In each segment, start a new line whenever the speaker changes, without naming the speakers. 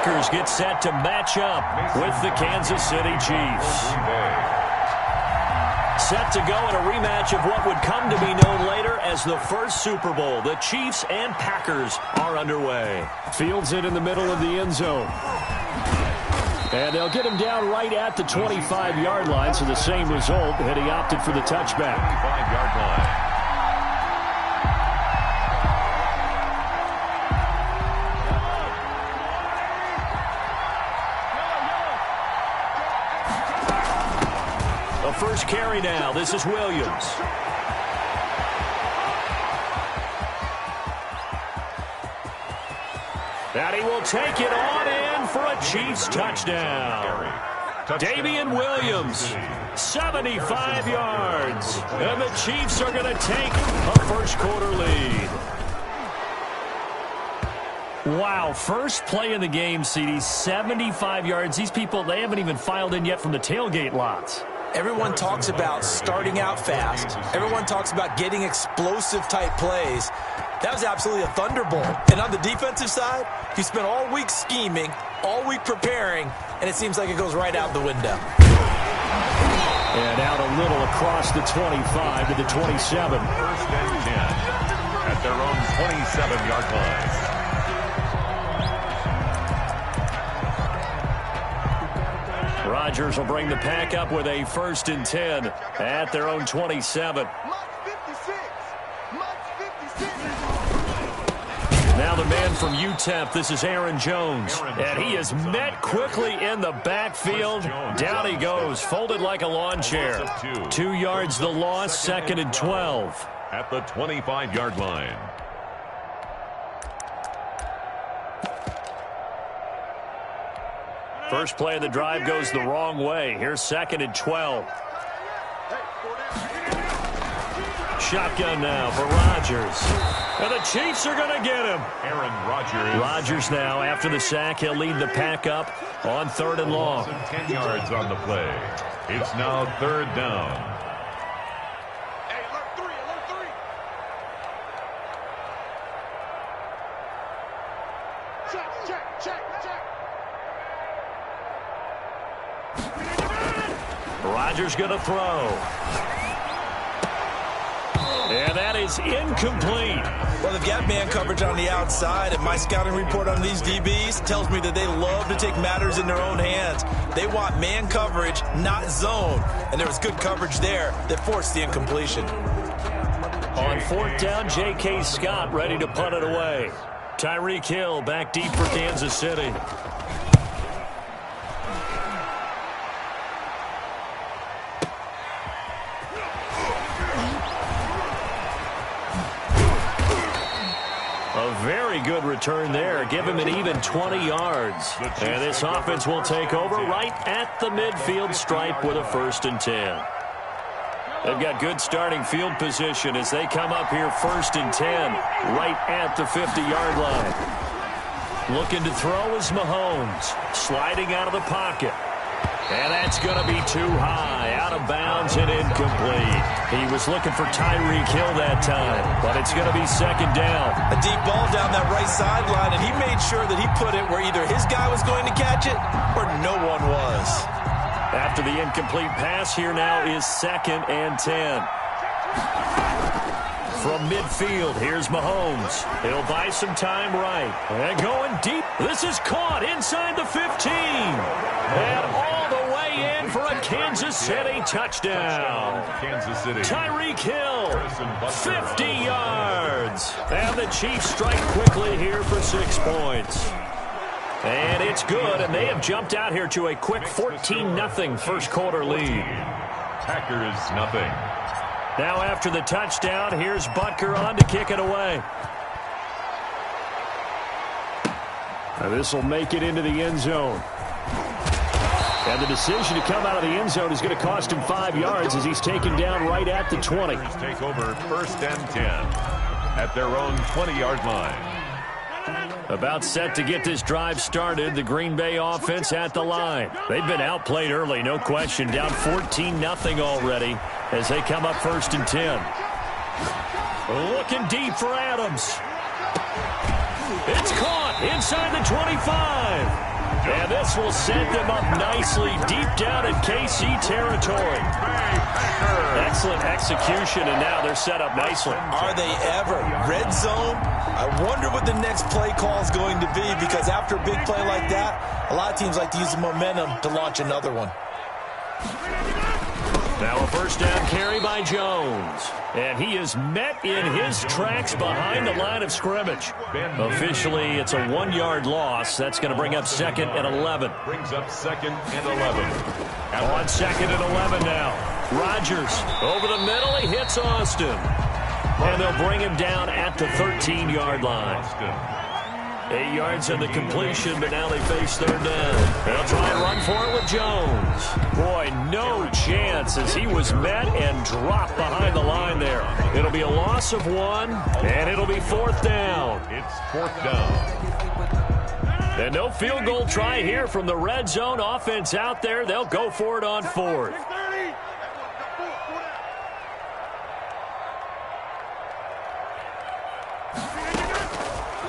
Packers get set to match up with the Kansas City Chiefs. Set to go in a rematch of what would come to be known later as the first Super Bowl. The Chiefs and Packers are underway.
Fields it in the middle of the end zone. And they'll get him down right at the 25-yard line, so the same result, and he opted for the touchback.
25-yard line.
The first carry now. This is Williams. And he will take it on in for a Chiefs touchdown. Damian Williams, 75 yards. And the Chiefs are going to take a first-quarter lead. Wow, first play in the game, CD, 75 yards. These people, they haven't even filed in yet from the tailgate lots.
Everyone talks about starting out fast. Everyone talks about getting explosive-type plays. That was absolutely a thunderbolt. And on the defensive side, he spent all week scheming, all week preparing, and it seems like it goes right out the window.
And out a little across the 25 to the 27.
First and 10 at their own 27-yard line.
Rodgers will bring the pack up with a first and 10 at their own 27. Now the man from UTEP, this is Aaron Jones. And he is met quickly in the backfield. Down he goes, folded like a lawn chair. 2 yards the loss, second and 12.
At the 25-yard line.
First play of the drive goes the wrong way. Here's second and 12. Shotgun now for Rodgers. And the Chiefs are going to get him.
Aaron Rodgers.
Rodgers now, after the sack, he'll lead the pack up on third and long.
10 yards on the play. It's now third down.
Rodgers going to throw. And that is incomplete.
Well, they've got man coverage on the outside, and my scouting report on these DBs tells me that they love to take matters in their own hands. They want man coverage, not zone. And there was good coverage there that forced the incompletion.
On fourth down, J.K. Scott ready to punt it away. Tyreek Hill back deep for Kansas City. Very good return there. Give him an even 20 yards. And this offense will take over right at the midfield stripe with a first and 10. They've got good starting field position as they come up here first and 10 right at the 50-yard line. Looking to throw is Mahomes. Sliding out of the pocket. And that's going to be too high, out of bounds and incomplete. He was looking for Tyreek Hill that time, but it's going to be second down.
A deep ball down that right sideline, and he made sure that he put it where either his guy was going to catch it or no one was.
After the incomplete pass, here now is second and 10. From midfield, here's Mahomes. He'll buy some time right. And going deep. This is caught inside the 15. And all the way in for a Kansas City touchdown.
Kansas City.
Tyreek Hill, 50 yards. And the Chiefs strike quickly here for 6 points. And it's good, and they have jumped out here to a quick 14-0 first quarter lead.
Packers nothing.
Now after the touchdown, here's Butker on to kick it away.
Now this will make it into the end zone. And the decision to come out of the end zone is going to cost him 5 yards as he's taken down right at the 20.
Take over first and 10 at their own 20-yard line.
About set to get this drive started, the Green Bay offense at the line. They've been outplayed early, no question, down 14-0 already as they come up first and 10. Looking deep for Adams. It's caught inside the 25. And this will set them up nicely deep down in KC territory. Excellent execution, and now they're set up nicely.
Are they ever? Red zone? I wonder what the next play call is going to be, because after a big play like that, a lot of teams like to use the momentum to launch another one.
Now a first down carry by Jones. And he is met in his tracks behind the line of scrimmage. Officially, it's a 1-yard loss. That's going to bring up second and 11.
Brings up second and 11.
On second and 11 now. Rodgers over the middle. He hits Austin. And they'll bring him down at the 13-yard line. 8 yards on the completion, but now they face third down. They'll try and run for it with Jones. Boy, no chance as he was met and dropped behind the line there. It'll be a loss of 1, and it'll be fourth down.
It's fourth down.
And no field goal try here from the red zone offense out there. They'll go for it on fourth.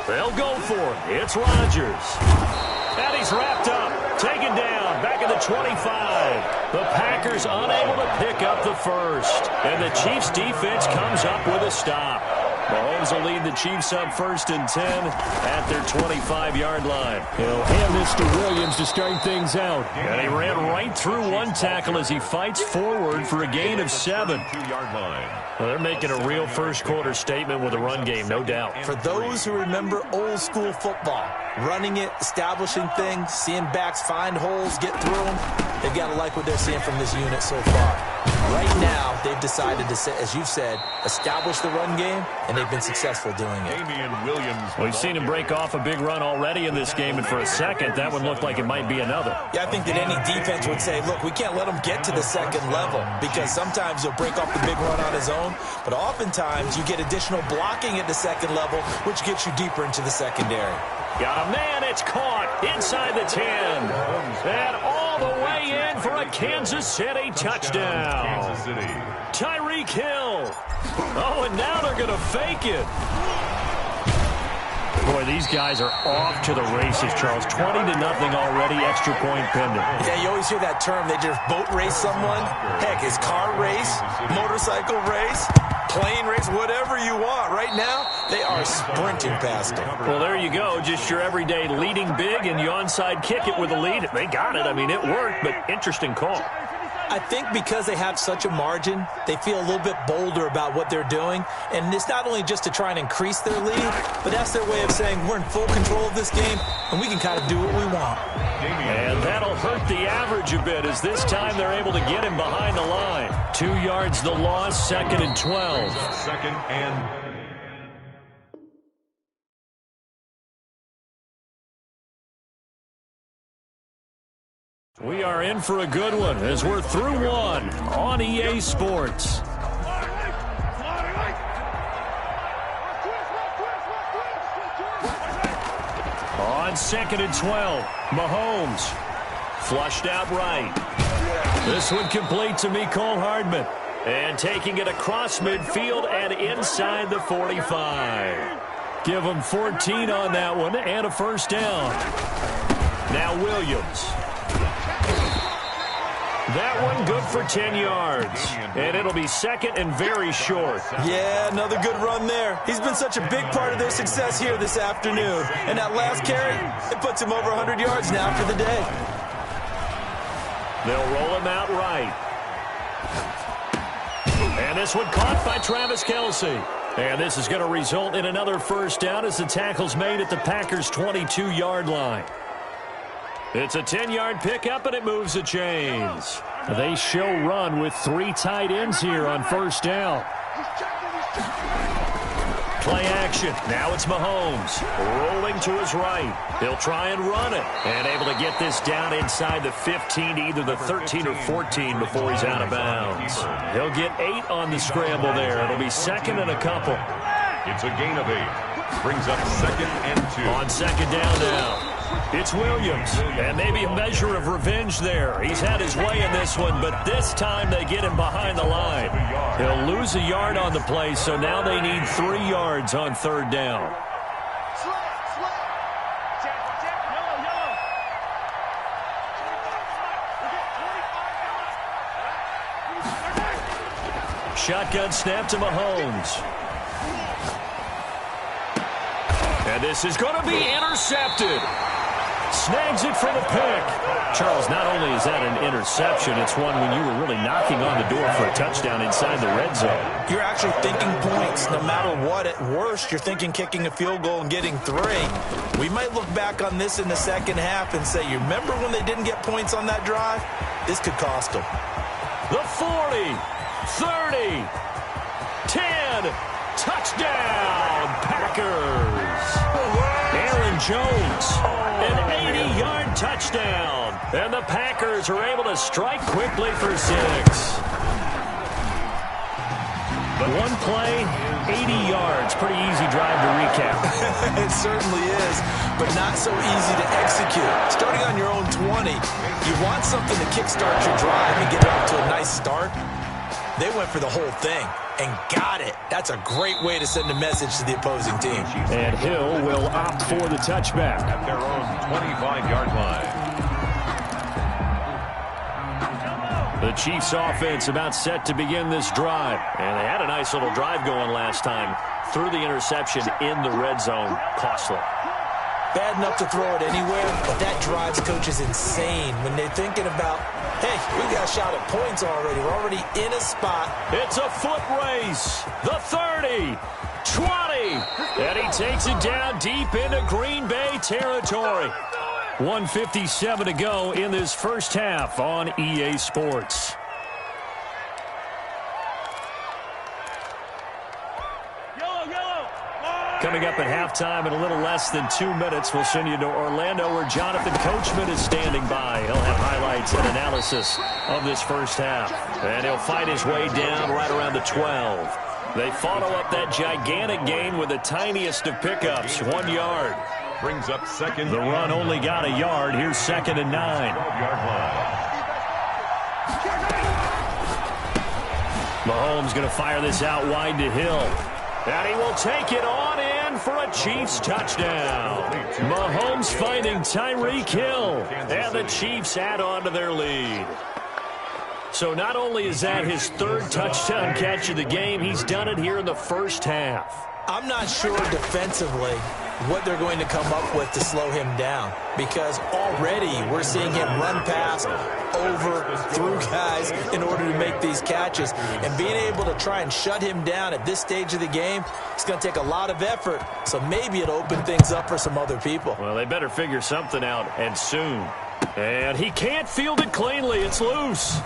They'll go for it. It's Rodgers. And he's wrapped up. Taken down. Back at the 25. The Packers unable to pick up the first. And the Chiefs defense comes up with a stop. Mahomes will lead the Chiefs up first and 10 at their 25-yard line.
He'll hand this to Williams to start things out.
And he ran right through one tackle as he fights forward for a gain of 7.
2-yard line.
Well, they're making a real first-quarter statement with a run game, no doubt.
For those who remember old-school football, running it, establishing things, seeing backs find holes, get through them, they've got to like what they're seeing from this unit so far. Right now, they've decided to, as you've said, establish the run game, and they've been successful doing it.
We've seen him break off a big run already in this game, and for a second, that one looked like it might be another.
Yeah, I think that any defense would say, look, we can't let him get to the second level, because sometimes he'll break off the big run on his own, but oftentimes you get additional blocking at the second level, which gets you deeper into the secondary.
Got a man, it's caught inside the 10. And all the way in for a Kansas City touchdown.
Kansas City.
Tyreek Hill. Oh, and now they're going to fake it. Boy, these guys are off to the races, Charles. 20-0 already, extra point pending.
Yeah, you always hear that term. They just boat race someone. Heck, is car race, motorcycle race, plane race, whatever you want. Right now, they are sprinting past them.
Well, there you go. Just your everyday leading big, and you onside kick it with a lead. They got it. I mean, it worked, but interesting call.
I think because they have such a margin, they feel a little bit bolder about what they're doing. And it's not only just to try and increase their lead, but that's their way of saying we're in full control of this game, and we can kind of do what we want.
And that'll hurt the average a bit, as this time they're able to get him behind the line. 2 yards the loss, second and 12.
Second and
we are in for a good one as we're through one on EA Sports. On second and 12, Mahomes flushed out right. This one complete to Mecole Hardman. And taking it across midfield and inside the 45. Give them 14 on that one and a first down. Now Williams. That one good for 10 yards. And it'll be second and very short.
Yeah, another good run there. He's been such a big part of their success here this afternoon. And that last carry, it puts him over 100 yards now for the day.
They'll roll him out right. And this one caught by Travis Kelce. And this is going to result in another first down as the tackle's made at the Packers' 22-yard line. It's a 10-yard pickup, and it moves the chains.
They show run with 3 tight ends here on first down.
Play action. Now it's Mahomes rolling to his right. He'll try and run it. And able to get this down inside the 15, either the 13 or 14 before he's out of bounds. He'll get 8 on the scramble there. It'll be second and a couple.
it's a gain of 8. Brings up second and 2.
On second down now. It's Williams, and maybe a measure of revenge there. He's had his way in this one, but this time they get him behind the line. He'll lose a yard on the play, so now they need 3 yards on third down. shotgun snap to Mahomes. And this is going to be intercepted. Snags it for the pick. Charles, not only is that an interception, it's one when you were really knocking on the door for a touchdown inside the red zone.
You're actually thinking points. No matter what, at worst, you're thinking kicking a field goal and getting 3. We might look back on this in the second half and say, you remember when they didn't get points on that drive? This could cost them.
The 40, 30, 10, touchdown, Packers. Aaron Jones, an 80-yard touchdown. And the Packers are able to strike quickly for 6. But one play, 80 yards. Pretty easy drive to recap.
It certainly is, but not so easy to execute. Starting on your own 20, you want something to kickstart your drive and get it off to a nice start. They went for the whole thing and got it. That's a great way to send a message to the opposing team.
And Hill will opt for the touchback.
At their own 25-yard line.
The Chiefs offense about set to begin this drive. And they had a nice little drive going last time. Threw the interception in the red zone. Costly.
Bad enough to throw it anywhere, but that drives coaches insane when they're thinking about, hey, we got a shot at points already. We're already in a spot.
It's a foot race. The 30, 20, and he takes it down deep into Green Bay territory. 1:57 to go in this first half on EA Sports. Coming up at halftime in a little less than 2 minutes, we'll send you to Orlando where Jonathan Coachman is standing by. He'll have highlights and analysis of this first half. And he'll fight his way down right around the 12. They follow up that gigantic gain with the tiniest of pickups, 1 yard.
Brings up second.
The run only got a yard. Here's 2nd and 9.
12-yard line.
Mahomes going to fire this out wide to Hill. And he will take it on in for a Chiefs touchdown. Mahomes finding Tyreek Hill. And the Chiefs add on to their lead. So not only is that his 3rd touchdown catch of the game, he's done it here in the first half.
I'm not sure defensively what they're going to come up with to slow him down, because already we're seeing him run past, over, through guys in order to make these catches. And being able to try and shut him down at this stage of the game, it's going to take a lot of effort. So maybe it'll open things up for some other people.
Well, they better figure something out, and soon. And he can't field it cleanly. It's loose.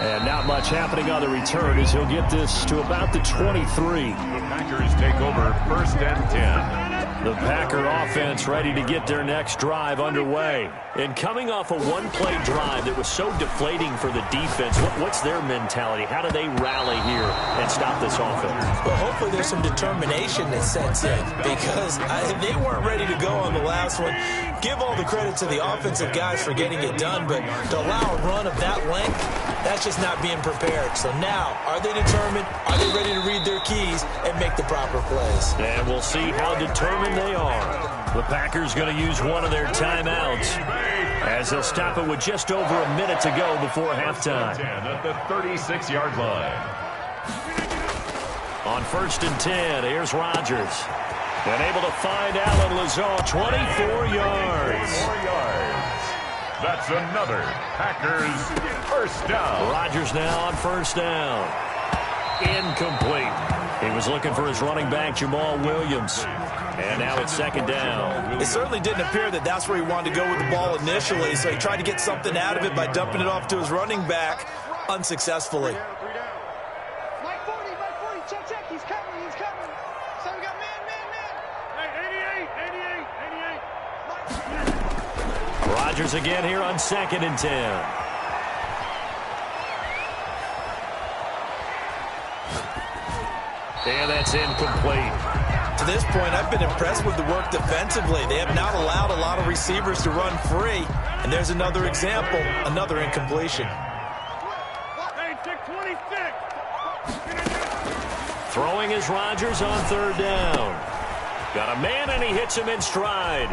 And not much happening on the return as he'll get this to about the 23.
The Packers take over 1st and 10.
The Packer offense ready to get their next drive underway. And coming off a one-play drive that was so deflating for the defense, what's their mentality? How do they rally here and stop this offense?
Well, hopefully there's some determination that sets in, because they weren't ready to go on the last one. Give all the credit to the offensive guys for getting it done, but to allow a run of that length, that's just not being prepared. So now, are they determined? Are they ready to read their keys and make the proper plays?
And we'll see how determined they are. The Packers going to use one of their timeouts as they'll stop it with just over a minute to go before halftime.
At the 36-yard line.
On 1st and 10, here's Rodgers. And able to find Allen Lazard, 24 yards.
4 yards. That's another Packers first down.
Rodgers now on 1st down. Incomplete. He was looking for his running back, Jamal Williams. And now it's 2nd down.
It certainly didn't appear that that's where he wanted to go with the ball initially, so he tried to get something out of it by dumping it off to his running back unsuccessfully.
Mike 40, check, he's coming. So we got man. Hey, 88.
Rodgers again here on 2nd and 10. And that's incomplete.
To this point, I've been impressed with the work defensively. They have not allowed a lot of receivers to run free. And there's another example, another incompletion.
Hey, 26.
Throwing is Rodgers on 3rd down. Got a man, and he hits him in stride.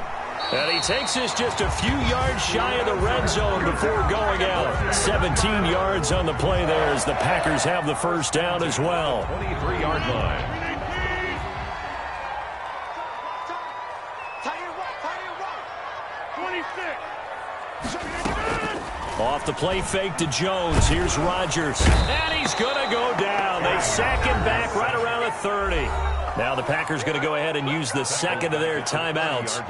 And he takes this just a few yards shy of the red zone before going out. 17 yards on the play there as the Packers have the first down as well.
23-yard line.
Off the play fake to Jones. Here's Rodgers. And he's going to go down. They sack him back right around the 30. Now the Packers going to go ahead and use the second of their timeouts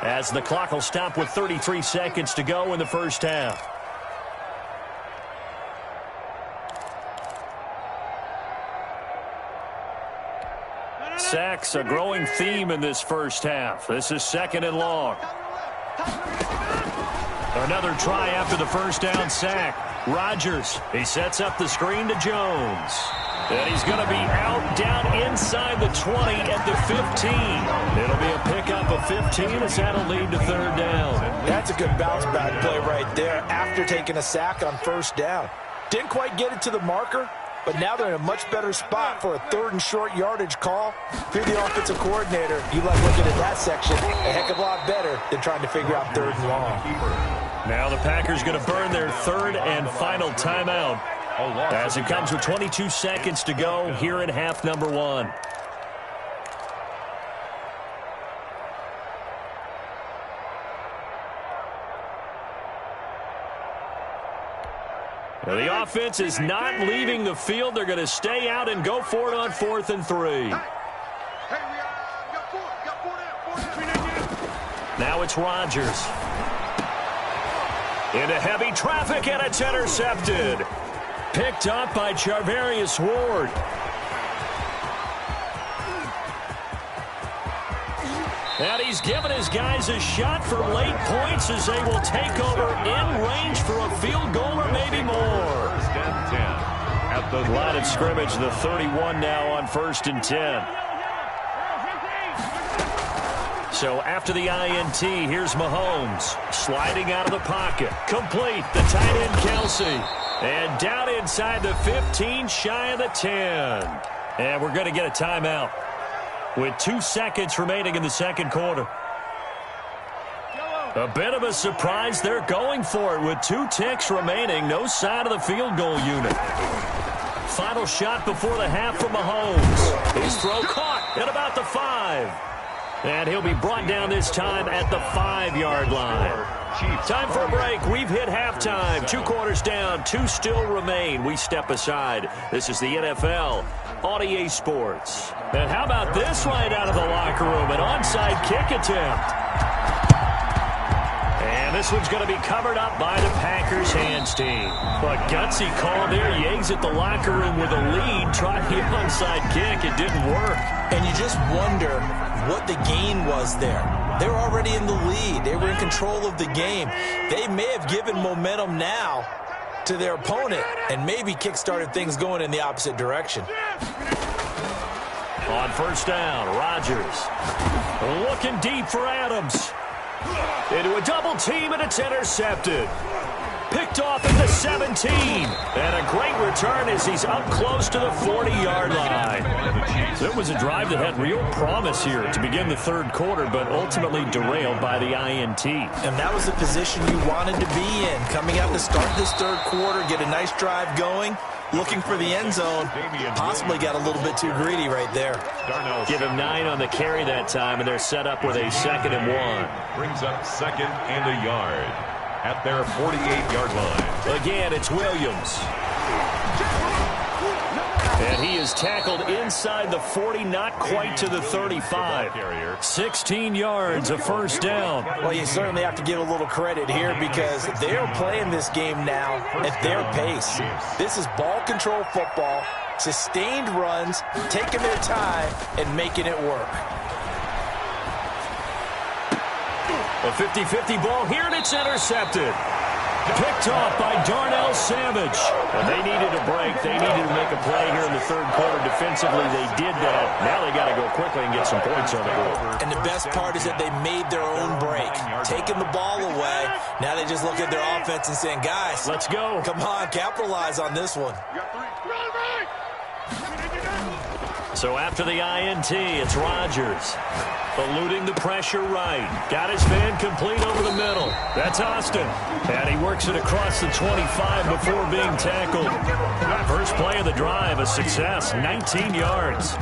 as the clock will stop with 33 seconds to go in the first half. Sacks a growing theme in this first half. This is second and long. Another try after the first down sack. Rodgers, he sets up the screen to Jones. And he's going to be out down inside the 20 at the 15. It'll be a pickup of 15 as that'll lead to third down.
That's a good bounce back play right there after taking a sack on first down. Didn't quite get it to the marker, but now they're in a much better spot for a third and short yardage call. If you're the offensive coordinator, you like looking at that section a heck of a lot better than trying to figure out third and long.
Now the Packers going to burn their third and final timeout as it comes with 22 seconds to go here in half number one. Now the offense is not leaving the field. They're going to stay out and go for it on 4th and 3. Now it's Rodgers. Into heavy traffic, and it's intercepted. Picked up by Charvarius Ward. And he's given his guys a shot for late points as they will take over in range for a field goal or maybe more.
First and 10. At the
line of scrimmage, the 31 now on 1st and 10. So after the INT, here's Mahomes sliding out of the pocket. Complete, the tight end Kelsey. And down inside the 15, shy of the 10. And we're going to get a timeout with 2 seconds remaining in the second quarter. A bit of a surprise. They're going for it with 2 ticks remaining. No sign of the field goal unit. Final shot before the half from Mahomes. His throw caught at about the 5. And he'll be brought down this time at the 5-yard line. Time for a break. We've hit halftime. 2 quarters down. 2 still remain. We step aside. This is the NFL on EA Sports. And how about this right out of the locker room? An onside kick attempt. And this one's going to be covered up by the Packers hands team. A gutsy call there. You exit the locker room with a lead. Tried the onside kick. It didn't work.
And you just wonder what the gain was there. They were already in the lead. They were in control of the game. They may have given momentum now to their opponent and maybe kick-started things going in the opposite direction.
On first down, Rodgers looking deep for Adams. Into a double team, and it's intercepted. Picked off at the 17. And a great return as he's up close to the 40-yard line. It was a drive that had real promise here to begin the third quarter, but ultimately derailed by the INT.
And that was the position you wanted to be in. Coming out to start this third quarter, get a nice drive going, looking for the end zone. Possibly got a little bit too greedy right there.
Give him 9 on the carry that time, and they're set up with a 2nd and 1.
Brings up 2nd and a yard at their 48-yard line.
Again, it's Williams. And he is tackled inside the 40, not quite to the 35. 16 yards, a first down.
Well, you certainly have to give a little credit here because they're playing this game now at their pace. This is ball control football, sustained runs, taking their time, and making it work.
A 50-50 ball here, and it's intercepted. Picked off by Darnell Savage. And they needed a break. They needed to make a play here in the third quarter. Defensively, they did that. Now they got to go quickly and get some points on the board.
And the best part is that they made their own break. Taking the ball away. Now they just look at their offense and saying, guys,
let's go.
Come on, capitalize on this one.
So after the INT, it's Rodgers. Eluding the pressure right. Got his man complete over the middle. That's Austin. And he works it across the 25 before being tackled. First play of the drive, a success, 19 yards.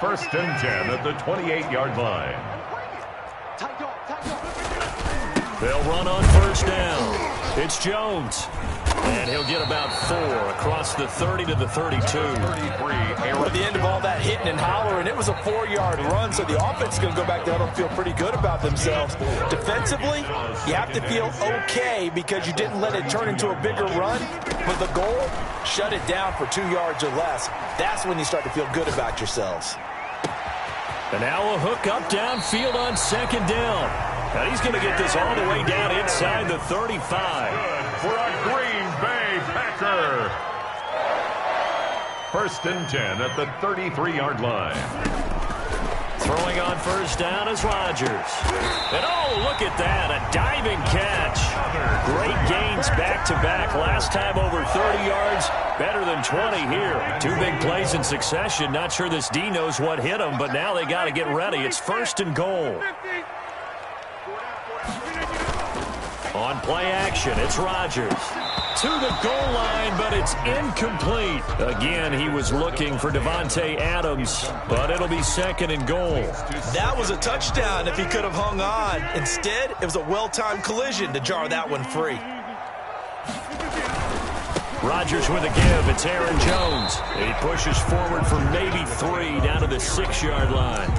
First and 10 at the 28-yard line.
They'll run on first down. It's Jones. And he'll get about 4 across the 30 to the 32.
At the end of all that hitting and hollering, it was a 4-yard run, so the offense is going to go back there and feel pretty good about themselves. Defensively, you have to feel okay because you didn't let it turn into a bigger run. But the goal, shut it down for 2 yards or less. That's when you start to feel good about yourselves.
And now a hook up downfield on second down. And he's going to get this all the way down inside the 35.
For a Green Bay Packer. First and 10 at the 33-yard line.
Throwing on first down is Rodgers. And oh, look at that, a diving catch. Great gains back-to-back. Last time over 30 yards, better than 20 here. 2 big plays in succession. Not sure this D knows what hit him, but now they got to get ready. It's first and goal. On play action, it's Rodgers. To the goal line, but it's incomplete. Again, he was looking for Davante Adams, but it'll be second and goal.
That was a touchdown if he could have hung on. Instead, it was a well-timed collision to jar that one free.
Rodgers with a give. It's Aaron Jones. He pushes forward for maybe 3 down to the 6-yard line.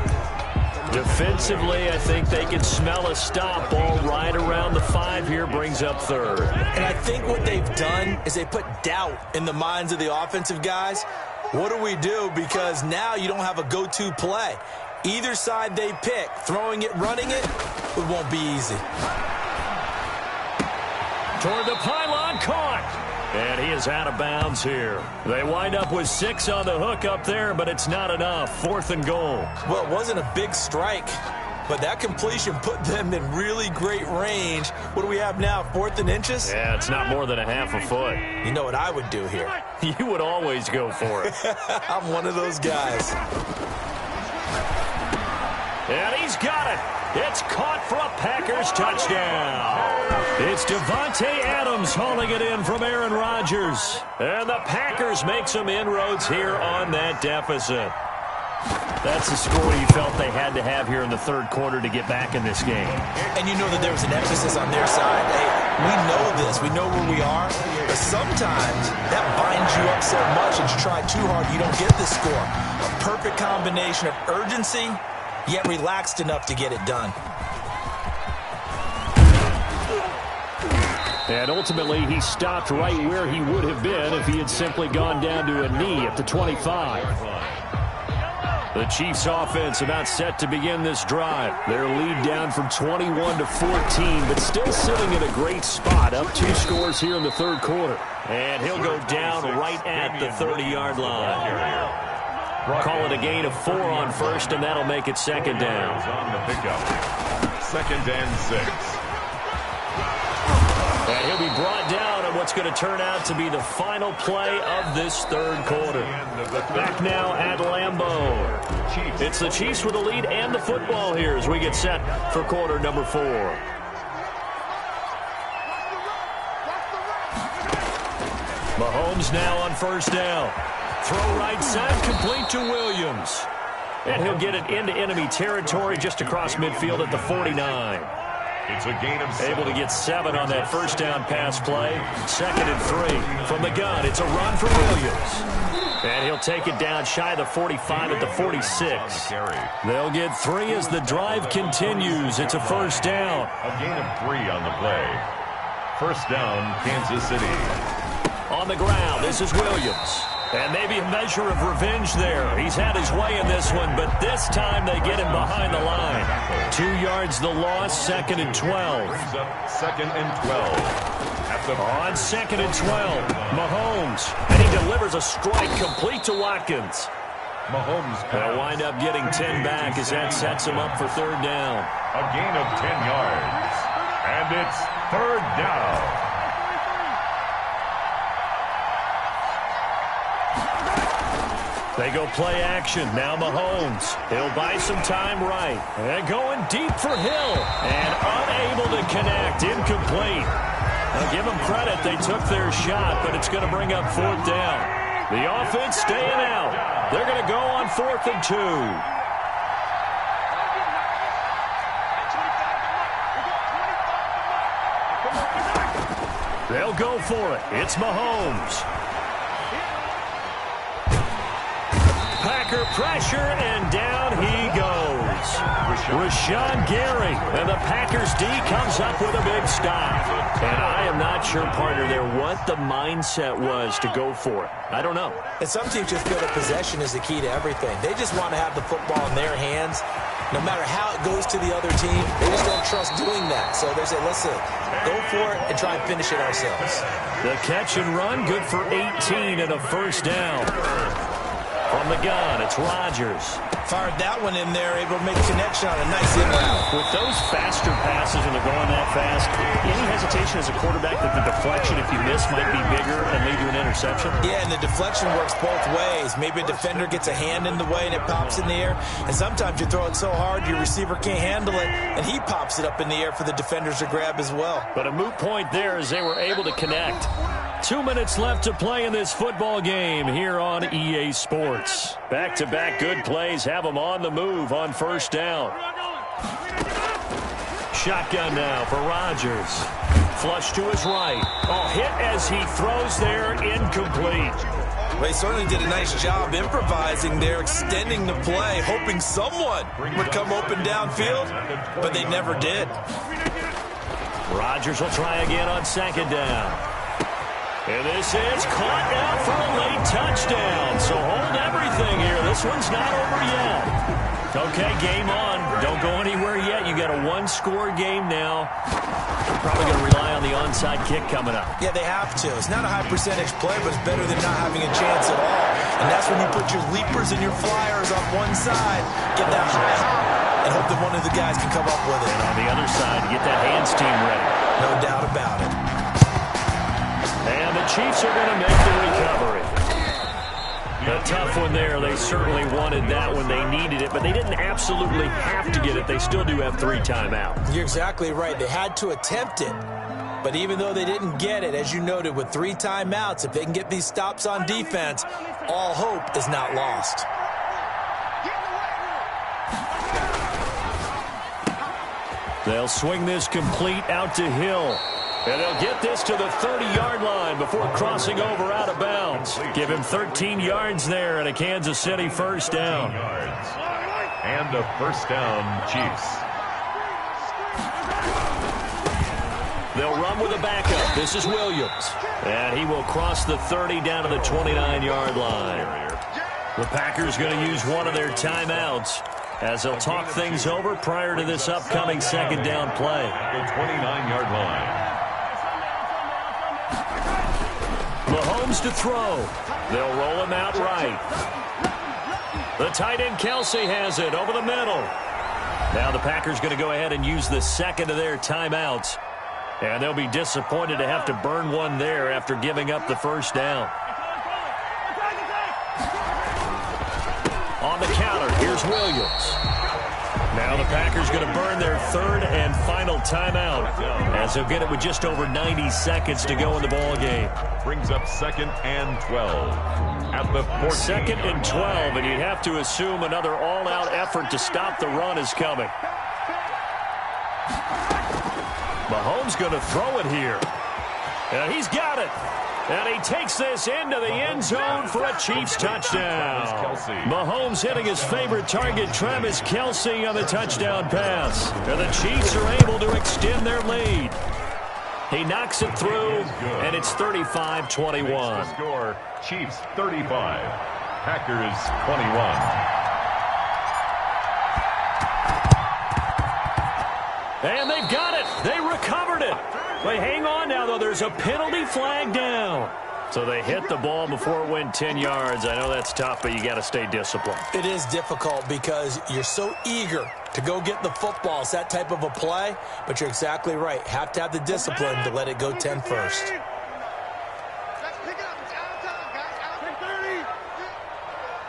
Defensively, I think they can smell a stop. Ball right around the 5 here, brings up third.
And I think what they've done is they put doubt in the minds of the offensive guys. What do we do? Because now you don't have a go-to play. Either side they pick, throwing it, running it, it won't be easy.
Toward the pylon, caught. And he is out of bounds here. They wind up with 6 on the hook up there, but it's not enough. Fourth and goal.
Well, it wasn't a big strike, but that completion put them in really great range. What do we have now, 4th and inches?
Yeah, it's not more than a half a foot.
You know what I would do here?
You would always go for it.
I'm one of those guys.
And he's got it. It's caught for a Packers touchdown. It's Davante Adams hauling it in from Aaron Rodgers. And the Packers make some inroads here on that deficit. That's the score you felt they had to have here in the third quarter to get back in this game.
And you know that there was an emphasis on their side. Hey, we know this. We know where we are. But sometimes that binds you up so much that you try too hard, you don't get the score. A perfect combination of urgency, yet relaxed enough to get it done.
And ultimately, he stopped right where he would have been if he had simply gone down to a knee at the 25. The Chiefs offense about set to begin this drive. Their lead down from 21 to 14, but still sitting in a great spot. Up 2 scores here in the third quarter.
And he'll go down right at the 30-yard line. Call it a gain of 4 on first, and that'll make it second down.
On the pickup. Second and 6.
And he'll be brought down on what's going to turn out to be the final play of this third quarter. Back now at Lambeau. It's the Chiefs with the lead and the football here as we get set for quarter number 4. Mahomes now on first down. Throw right side, complete to Williams. And he'll get it into enemy territory just across midfield at the 49.
It's a gain of 7.
Able to get 7 on that first down pass play. Second and 3. From the gun, it's a run for Williams. And he'll take it down shy of the 45 at the 46. They'll get 3 as the drive continues. It's a first down.
A gain of 3 on the play. First down, Kansas City.
On the ground, this is Williams. And maybe a measure of revenge there. He's had his way in this one, but this time they get him behind the line. 2 yards the loss, second and 12.
Second and 12.
On second and 12, Mahomes. And he delivers a strike complete to Watkins.
Mahomes
They'll wind up getting 10 back as that sets him up for third down.
A gain of 10 yards. And it's third down.
They go play action. Now Mahomes. He'll buy some time right. And going deep for Hill. And unable to connect. Incomplete. Now give them credit. They took their shot, but it's going to bring up 4th down. The offense staying out. They're going to go on 4th and 2. They'll go for it. It's Mahomes. Packer pressure, and down he goes. Rashawn Gary, and the Packers D comes up with a big stop. And I am not sure, partner, there what the mindset was to go for it. I don't know.
And some teams just feel that possession is the key to everything. They just want to have the football in their hands. No matter how it goes to the other team, they just don't trust doing that. So they say, listen, go for it and try and finish it ourselves.
The catch and run, good for 18 and a 1st down. From the gun, it's Rodgers.
Fired that one in there, able to make a connection on a nice in route.
With those faster passes when they're going that fast, any hesitation as a quarterback that the deflection, if you miss, might be bigger and lead to an interception?
Yeah, and the deflection works both ways. Maybe a defender gets a hand in the way and it pops in the air. And sometimes you throw it so hard your receiver can't handle it, and he pops it up in the air for the defenders to grab as well.
But a moot point there as they were able to connect. 2 minutes left to play in this football game here on EA Sports. Back-to-back good plays have them on the move on 1st down. Shotgun now for Rodgers. Flush to his right. Oh, hit as he throws there, incomplete.
Well, he certainly did a nice job improvising there, extending the play, hoping someone would come open downfield, but they never did.
Rodgers will try again on 2nd down. And this is caught out for a late touchdown. So hold everything here. This one's not over yet. Okay, game on. Don't go anywhere yet. You got a 1-score game now. Probably going to rely on the onside kick coming up.
Yeah, they have to. It's not a high percentage play, but it's better than not having a chance at all. And that's when you put your leapers and your flyers on one side, get that high hop, and hope that one of the guys can come up with it.
And on the other side, get that hands team ready.
No doubt about it.
And the Chiefs are going to make the recovery. A tough one there. They certainly wanted that when they needed it, but they didn't absolutely have to get it. They still do have 3 timeouts.
You're exactly right. They had to attempt it. But even though they didn't get it, as you noted, with 3 timeouts, if they can get these stops on defense, all hope is not lost.
They'll swing this complete out to Hill. And they'll get this to the 30-yard line before crossing over out of bounds. Give him 13 yards there and a Kansas City 1st down.
And a 1st down, Chiefs.
They'll run with a backup. This is Williams. And he will cross the 30 down to the 29-yard line. The Packers going to use one of their timeouts as they'll talk things over prior to this upcoming 2nd down play.
The 29-yard line.
Mahomes to throw. They'll roll him out right. The tight end Kelsey has it over the middle. Now the Packers going to go ahead and use the 2nd of their timeouts. And they'll be disappointed to have to burn one there after giving up the 1st down. On the counter, here's Williams. Now the Packers going to burn their 3rd and final timeout as they'll get it with just over 90 seconds to go in the ball game.
Brings up 2nd and 12 at the 14.
2nd and 12, and you'd have to assume another all-out effort to stop the run is coming. Mahomes going to throw it here. And he's got it. And he takes this into the end zone for a Chiefs touchdown. Mahomes hitting his favorite target, Travis Kelce, on the touchdown pass. And the Chiefs are able to extend their lead. He knocks it through, and it's 35-21.
Score, Chiefs 35, Packers 21.
And they've got it. They recovered it. Wait, hang on now, though. There's a penalty flag down. So they hit the ball before it went 10 yards. I know that's tough, but you got to stay disciplined.
It is difficult because you're so eager to go get the football. It's that type of a play, but you're exactly right. Have to have the discipline to let it go 10 first.
Let's pick it up. It's out of time, guys. Out of 30.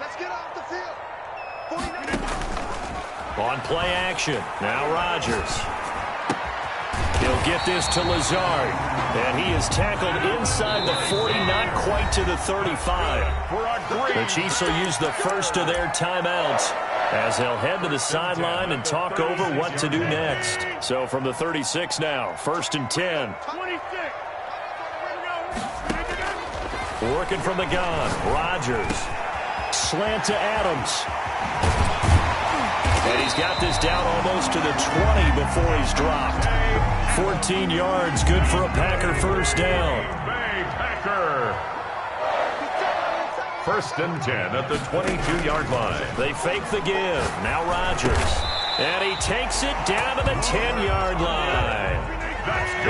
Let's
On play action, now Rodgers. He'll get this to Lazard, and he is tackled inside the 40, not quite to the 35. The Chiefs will use the first of their timeouts as they'll head to the sideline and talk over what to do next. So from the 36 now, 1st and 10.
26.
Working from the gun, Rodgers. Slant to Adams. And he's got this down almost to the 20 before he's dropped. 14 yards, good for a Packer first down.
Packer. 1st and 10 at the 22-yard line.
They fake the give. Now Rodgers. And he takes it down to the 10-yard line.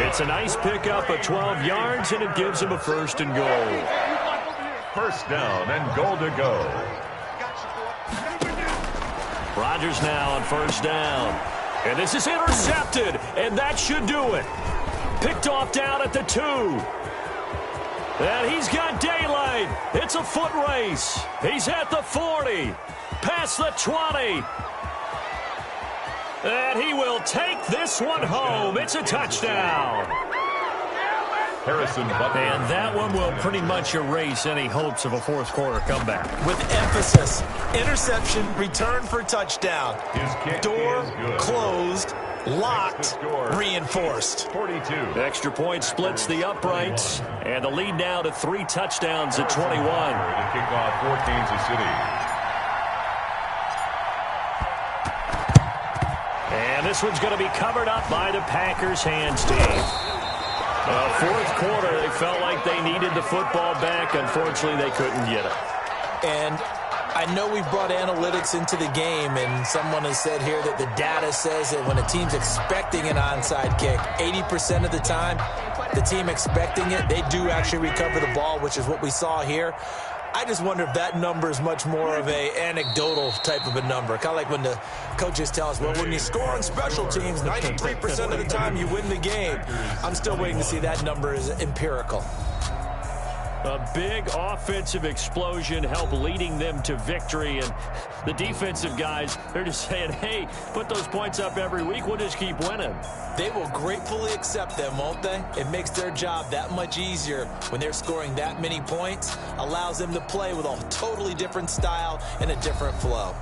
It's a nice pickup of 12 yards, and it gives him a 1st and goal.
1st down and goal to go.
Rodgers now on 1st down. And this is intercepted, and that should do it. Picked off down at the 2. And he's got daylight. It's a foot race. He's at the 40. Past the 20. And he will take this one home. It's a touchdown.
Harrison Butler.
And that one will pretty much erase any hopes of a fourth quarter comeback.
With emphasis, interception, return for touchdown.
His kick
Door
is good.
closed, locked, reinforced.
42.
Extra point splits the uprights. And the lead now to 3 touchdowns at 21.
The kickoff for Kansas City.
And this one's going to be covered up by the Packers hands team. Fourth quarter, they felt like they needed the football back. Unfortunately, they couldn't get it.
And I know we brought analytics into the game, and someone has said here that the data says that when a team's expecting an onside kick, 80% of the time, the team expecting it, they do actually recover the ball, which is what we saw here. I just wonder if that number is much more of a anecdotal type of a number. Kind of like when the coaches tell us, well, when you score on special teams, 93% of the time you win the game. I'm still waiting to see that number is empirical.
A big offensive explosion helped leading them to victory. And the defensive guys, they're just saying, hey, put those points up every week. We'll just keep winning.
They will gratefully accept them, won't they? It makes their job that much easier when they're scoring that many points. Allows them to play with a totally different style and a different flow.